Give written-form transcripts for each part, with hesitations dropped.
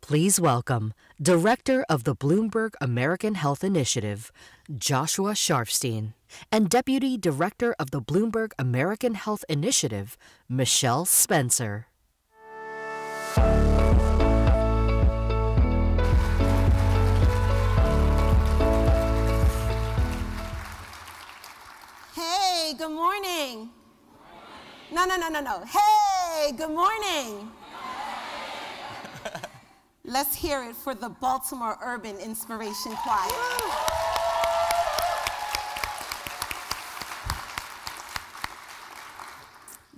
Please welcome Director of the Bloomberg American Health Initiative, Joshua Sharfstein, and Deputy Director of the Bloomberg American Health Initiative, Michelle Spencer. Hey, good morning. No. Hey, good morning. Let's hear it for the Baltimore Urban Inspiration Choir.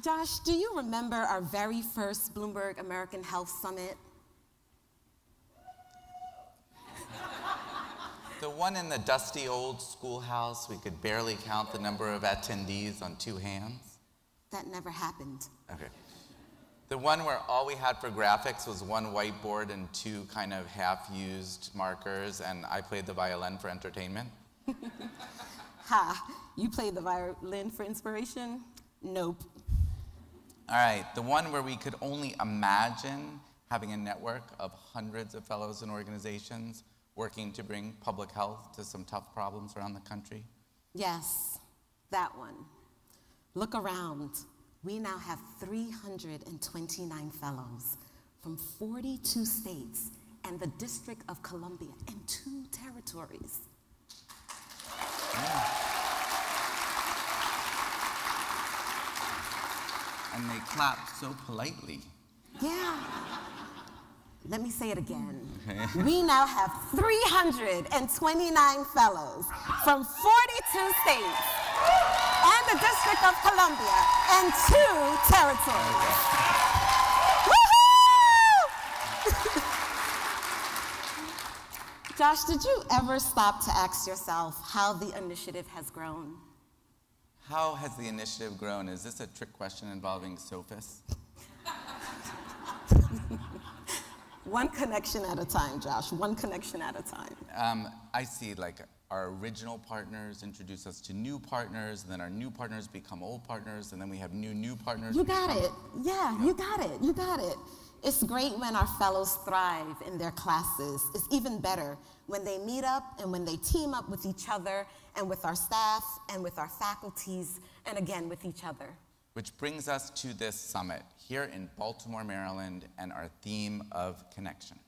Josh, do you remember our very first Bloomberg American Health Summit? The one in the dusty old schoolhouse, we could barely count the number of attendees on two hands? That never happened. Okay. The one where all we had for graphics was one whiteboard and two kind of half-used markers, and I played the violin for entertainment? Ha, you played the violin for inspiration? Nope. All right, the one where we could only imagine having a network of hundreds of fellows and organizations working to bring public health to some tough problems around the country? Yes, that one. Look around. We now have 329 fellows from 42 states and the District of Columbia and 2 territories. Yeah. And they clap so politely. Yeah. Let me say it again. Okay. We now have 329 fellows from 42 states and the District of Columbia and 2 territories. Woohoo! Josh, did you ever stop to ask yourself how the initiative has grown? How has the initiative grown? Is this a trick question involving sophists? One connection at a time, Josh, one connection at a time. I see, like, our original partners introduce us to new partners, and then our new partners become old partners, and then we have new partners. You got it. Yeah, you got it. You got it. It's great when our fellows thrive in their classes. It's even better when they meet up and when they team up with each other and with our staff and with our faculties and again with each other. Which brings us to this summit here in Baltimore, Maryland, and our theme of connection.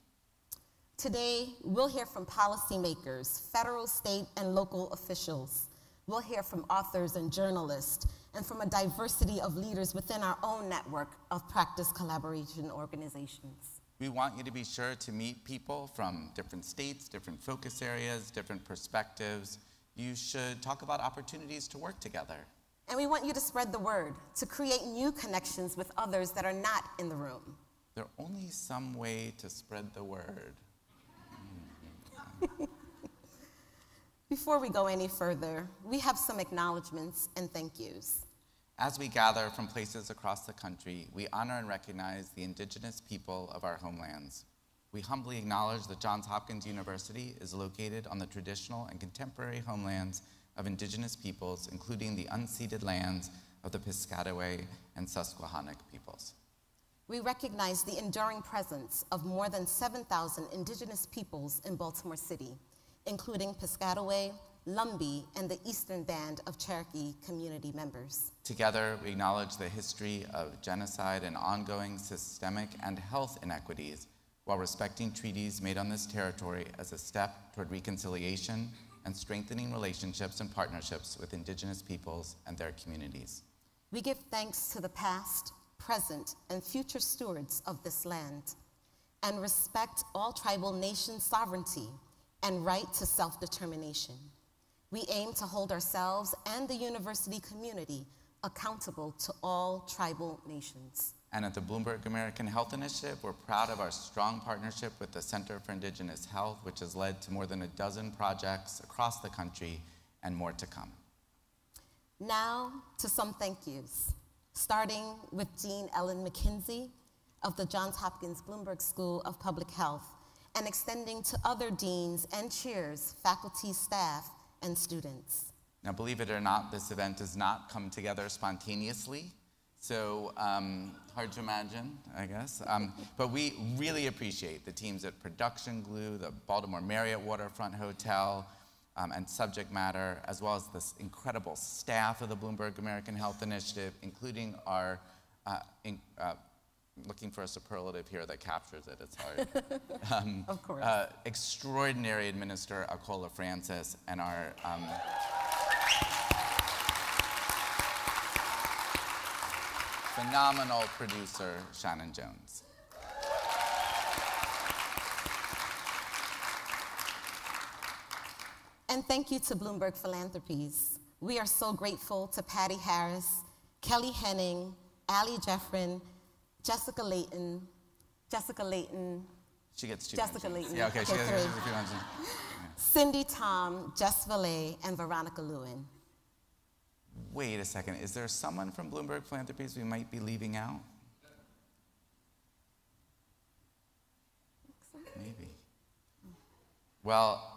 Today, we'll hear from policymakers, federal, state, and local officials. We'll hear from authors and journalists, and from a diversity of leaders within our own network of practice collaboration organizations. We want you to be sure to meet people from different states, different focus areas, different perspectives. You should talk about opportunities to work together. And we want you to spread the word, to create new connections with others that are not in the room. There's only some way to spread the word. Before we go any further, we have some acknowledgments and thank yous. As we gather from places across the country, we honor and recognize the indigenous people of our homelands. We humbly acknowledge that Johns Hopkins University is located on the traditional and contemporary homelands of indigenous peoples, including the unceded lands of the Piscataway and Susquehannock peoples. We recognize the enduring presence of more than 7,000 indigenous peoples in Baltimore City, including Piscataway, Lumbee, and the Eastern Band of Cherokee community members. Together, we acknowledge the history of genocide and ongoing systemic and health inequities while respecting treaties made on this territory as a step toward reconciliation and strengthening relationships and partnerships with indigenous peoples and their communities. We give thanks to the past, present, and future stewards of this land, and respect all tribal nations' sovereignty and right to self-determination. We aim to hold ourselves and the university community accountable to all tribal nations. And at the Bloomberg American Health Initiative, we're proud of our strong partnership with the Center for Indigenous Health, which has led to more than a dozen projects across the country and more to come. Now to some thank yous, starting with Dean Ellen McKenzie of the Johns Hopkins Bloomberg School of Public Health, and extending to other deans and chairs, faculty, staff, and students. Now, believe it or not, this event does not come together spontaneously. So hard to imagine, I guess. But we really appreciate the teams at Production Glue, the Baltimore Marriott Waterfront Hotel, and Subject Matter, as well as this incredible staff of the Bloomberg American Health Initiative, including our, looking for a superlative here that captures it, it's hard. Of course. Extraordinary Administrator Akola Francis, and our phenomenal producer, Shannon Jones. And thank you to Bloomberg Philanthropies. We are so grateful to Patty Harris, Kelly Henning, Allie Jeffrin, Jessica Layton. She gets two Jessica mentions. Layton. Yeah, okay, she gets three. a few mentions. Yeah. Cindy Tom, Jess Valet, and Veronica Lewin. Wait a second, is there someone from Bloomberg Philanthropies we might be leaving out? Maybe. Well,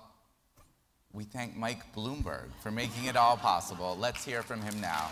we thank Mike Bloomberg for making it all possible. Let's hear from him now.